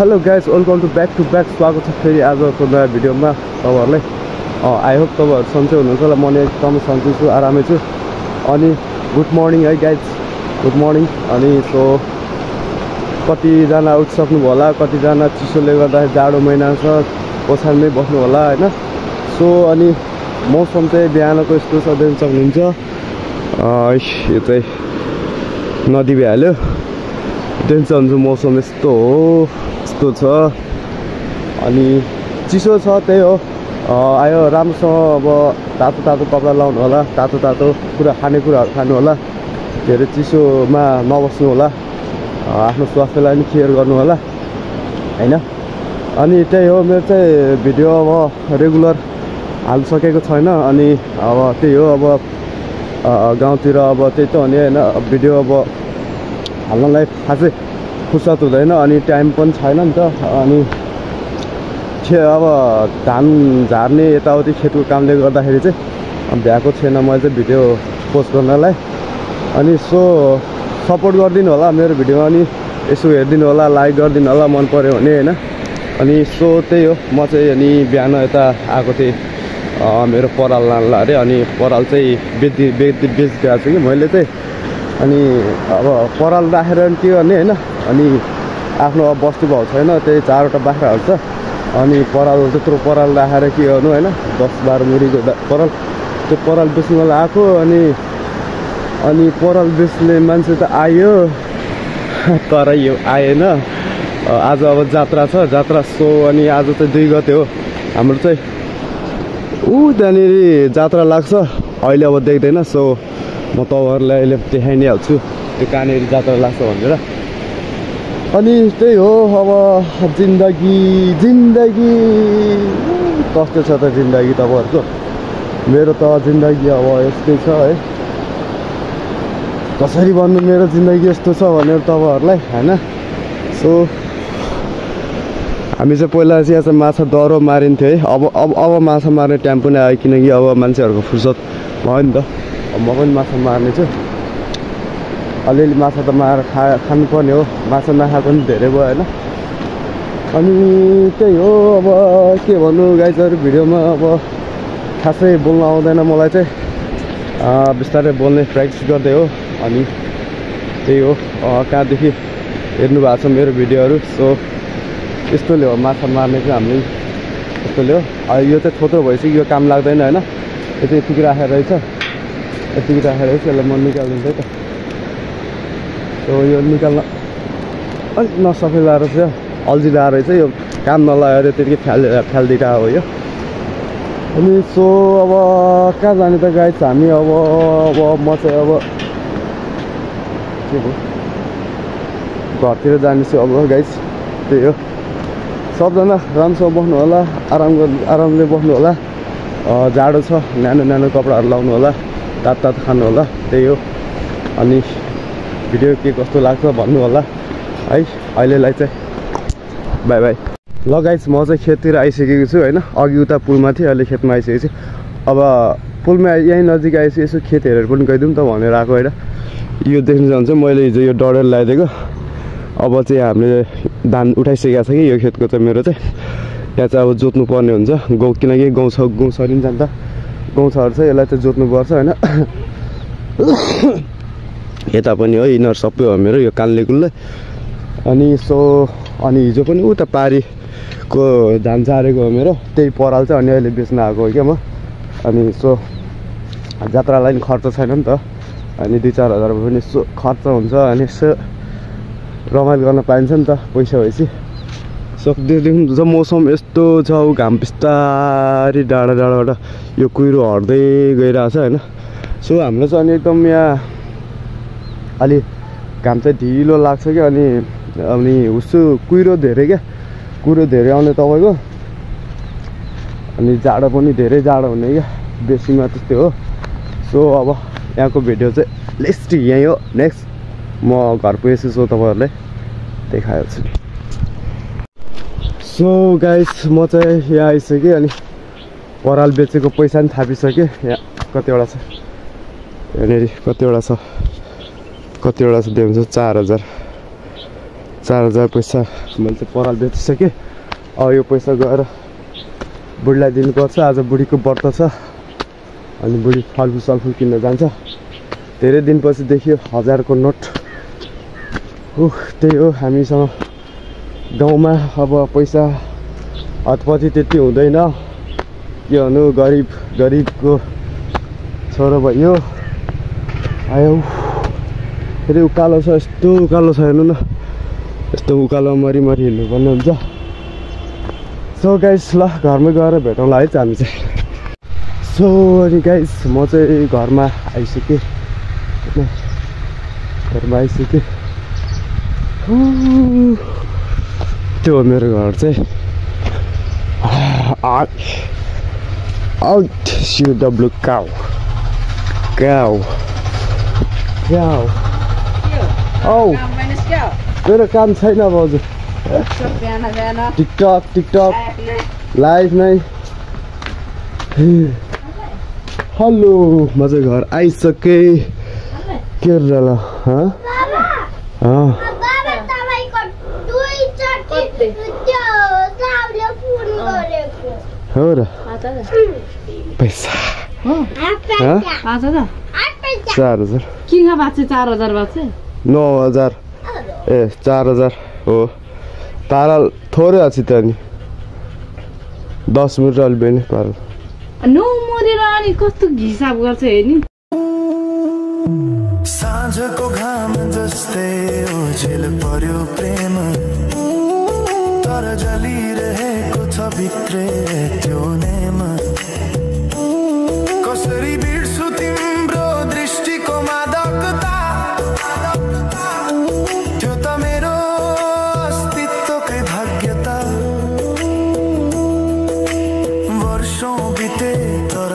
Hello guys welcome to back स्वागत छ फेरि आजको नयाँ भिडियोमा तपाईहरुलाई आई होप तपाईहरु सन्चै हुनुहुन्छ होला। म एकदमै सन्चै छु, आरामै छु। अनि गुड मर्निङ है गाइज, गुड मर्निङ। अनि सो कतिजना उठ्सक्नु होला, कतिजना चिसोले गर्दा जाडो महिना छ ओछानमै बस्नु होला हैन। सो अनि मौसम चाहिँ बिहानको यस्तो छ देख्न सक्नुहुन्छ। यो चाहिँ नदी भइहाल्यो, देख्न सक्नुहुन्छ मौसम यस्तो हो, यस्तो छ। अनि चिसो छ, त्यही हो। आयो राम्रोसँग अब तातो कपडा लाउनु होला, तातो कुरा खानेकुराहरू खानु होला, धेरै चिसोमा नबस्नु होला, आफ्नो स्वास्थ्यलाई पनि केयर गर्नु होला हैन। अनि त्यही हो, मेरो चाहिँ भिडियो अब रेगुलर हालिसकेको छैन। अनि अब त्यही हो, अब गाउँतिर अब त्यही त हो नि हैन, भिडियो अब हाल्नलाई खासै फुर्सद हुँदैन, अनि टाइम पनि छैन नि त। अनि अब धान झार्ने यताउति खेतको कामले गर्दाखेरि चाहिँ भ्याएको छैन मैले चाहिँ भिडियो पोस्ट गर्नलाई। अनि सो सपोर्ट गरिदिनु होला मेरो भिडियोमा, अनि यसो हेरिदिनु होला, लाइक गरिदिनु होला मन पर्यो भने हैन। अनि सो त्यही हो, म चाहिँ अनि बिहान यता आएको थिएँ मेरो पराल लानलाई अरे। अनि पराल चाहिँ बेचिदिएको छु कि मैले चाहिँ। अनि अब पराल राखेर के गर्ने हैन। अनि आफ्नो अब बस्ती भाउ छैन, त्यही 4वटा बाख्राहरू छ। अनि पराल त्यत्रो पराल राखेर के गर्नु हैन, 10-12 मुरीको पराल, त्यो पराल बेच्नुलाई आएको। अनि पराल बेच्ने मान्छे त आयो तर यो आएन। आज अब जात्रा छ, जात्रा सो। अनि आज चाहिँ 2 गते हो हाम्रो चाहिँ। त्यहाँनिर जात्रा लाग्छ, अहिले अब देख्दैन। सो म तपाईँहरूलाई अहिले देखाइ नै हाल्छु त्यो कहाँनिर जात्रा लाग्छ भनेर। अनि त्यही हो, अब जिन्दगी कस्तो छ त जिन्दगी तपाईँहरूको। मेरो त जिन्दगी अब यस्तै छ है, कसरी भन्नु मेरो जिन्दगी यस्तो छ भनेर तपाईँहरूलाई हैन। सो हामी चाहिँ पहिला चाहिँ यहाँ चाहिँ माछा दरो मारिन्थ्यो है। अब माछा मार्ने टाइम पनि आयो, किनकि अब मान्छेहरूको फुर्सद भयो नि त। म पनि माछा मार्ने छु, अलिअलि माछा त मारेर खानुपर्ने हो, माछा नखाएको पनि धेरै भयो होइन। अनि त्यही हो, अब के भन्नु गाइजहरू, भिडियोमा अब खासै बोल्न आउँदैन मलाई चाहिँ, बिस्तारै बोल्ने प्र्याक्टिस गर्दै हो। अनि त्यही हो, कहाँदेखि हेर्नु भएको छ मेरो भिडियोहरू। सो यस्तोले हो माछा मार्ने चाहिँ हामीले, यस्तोले हो। यो चाहिँ थोत्रो भइसक्यो, यो काम लाग्दैन होइन। यो चाहिँ यतिकै राखेर रहेछ, यतिकै राखेर रहेछ, यसलाई म निकालिदिन्छु है त। सो यो निकाल्न अलिक नसकिँदो रहेछ, अल्झिरहेको रहेछ, यो काम नलागेर त्यतिकै फ्यालिदिरहेको हो यो। अनि सो अब कहाँ जाने त गाइज हामी। अब म चाहिँ अब के भयो घरतिर जानेछु अब गाइज। त्यही हो, सबजना राम्रोसँग बस्नु होला, आरामले बस्नु होला। जाडो छ, न्यानो कपडाहरू लाउनु होला, तातो खानु होला, त्यही हो। अनि भिडियो के कस्तो लाग्छ भन्नु होला है। अहिलेलाई चाहिँ बाई बाई। ल गाइज, म चाहिँ खेततिर आइसकेको छु होइन। अघि उता पुलमा थिएँ, अहिले खेतमा आइसकेको छु। अब पुलमा यहीँ नजिक आएपछि यसो खेत हेरेर पनि गइदिउँ त भनेर आएको होइन। यो देख्नु चाहन्छ मैले हिजो यो डडेल लगाइदिएको। अब चाहिँ हामीले धान उठाइसकेको छ कि यो खेतको चाहिँ मेरो चाहिँ। यहाँ चाहिँ अब जोत्नु पर्ने हुन्छ गहुँ, किनकि गहुँ सरी नि जान्छ, गहुँ छहरू चाहिँ यसलाई चाहिँ जोत्नुपर्छ होइन। यता पनि हो, यिनीहरू सबै हो मेरो, यो कान्ले कुल्ले। अनि सो अनि हिजो पनि उता पारीको धान चारेको हो मेरो, त्यही पराल चाहिँ। अनि अहिले बेच्न आएको हो क्या म। अनि सो जात्रालाई पनि खर्च छैन नि त, अनि 2-4 हजार पनि यसो खर्च हुन्छ, अनि यसो रमाइलो गर्न पाइन्छ नि त पैसा भएपछि। सो देख्नुहुन्छ मौसम यस्तो छ, घाम बिस्तारै डाँडाबाट यो कुहिरो हट्दै गइरहेको छ होइन। सो हाम्रो चाहिँ अनि एकदम यहाँ अलि घाम चाहिँ ढिलो लाग्छ क्या। अनि उसो कुहिरो धेरै क्या, कुहिरो धेरै आउने तपाईँको। अनि जाडो पनि धेरै जाडो हुने क्या, बेसीमा त्यस्तै हो। सो अब यहाँको भिडियो चाहिँ लेस्ट यहीँ हो। नेक्स्ट म घर पुगेछु, सो तपाईँहरूलाई देखाइहाल्छु नि। सो गाइस, म चाहिँ यहाँ आइसकेँ। अनि पराल बेचेको पैसा पनि थापिसकेँ। यहाँ कतिवटा छ, यहाँनिर कतिवटा छ देख्नुहुन्छ, 4000 4000 पैसा मैले चाहिँ पराल बेचिसकेँ। अब यो पैसा गएर बुढीलाई दिनुपर्छ। आज बुढीको व्रत छ अनि बुढी फलफुल सलफुल किन्न जान्छ। धेरै दिनपछि देखियो 1000 को नोट। त्यही हो हामीसँग गाउँमा अब पैसा हतपति त्यति हुँदैन। के भन्नु गरिबको छोरो भयो। आयो फेरि उकालो छ, यस्तो उकालो छ हेर्नु न, यस्तो उकालो मरिमरि हिँड्नुपर्ने हुन्छ। सो गाइस ल घरमै गएर भेटौँला है हामी चाहिँ। सो अनि गाइस म चाहिँ घरमा आइसकेँ। त्यो हो मेरो घर चाहिँ। आउट CW काउ औ मेरो काम छैन भाउजू। टिकटक लाइभ नै। हेलो म चाहिँ घर आइसकेँ। के ल हो र पैसा 4000 किन बाँच्यो 4000 बाँच्यो 9000 ए 4000 हो। तारा थोरै अछि त नि 10 मिनट अलि बेनी पार नो मरेर अनि कस्तो हिसाब गर्छ हेर्नी। साँझको घाम जस्तै ओझेल पर्यो प्रेम, तर जलिरहेको छ भित्रै त्यो नेम। कसरी बिर्सु तिम्रो दृष्टिको मादकता, त्यो त मेरो अस्तित्वकै भाग्यता। वर्षौं बिते तर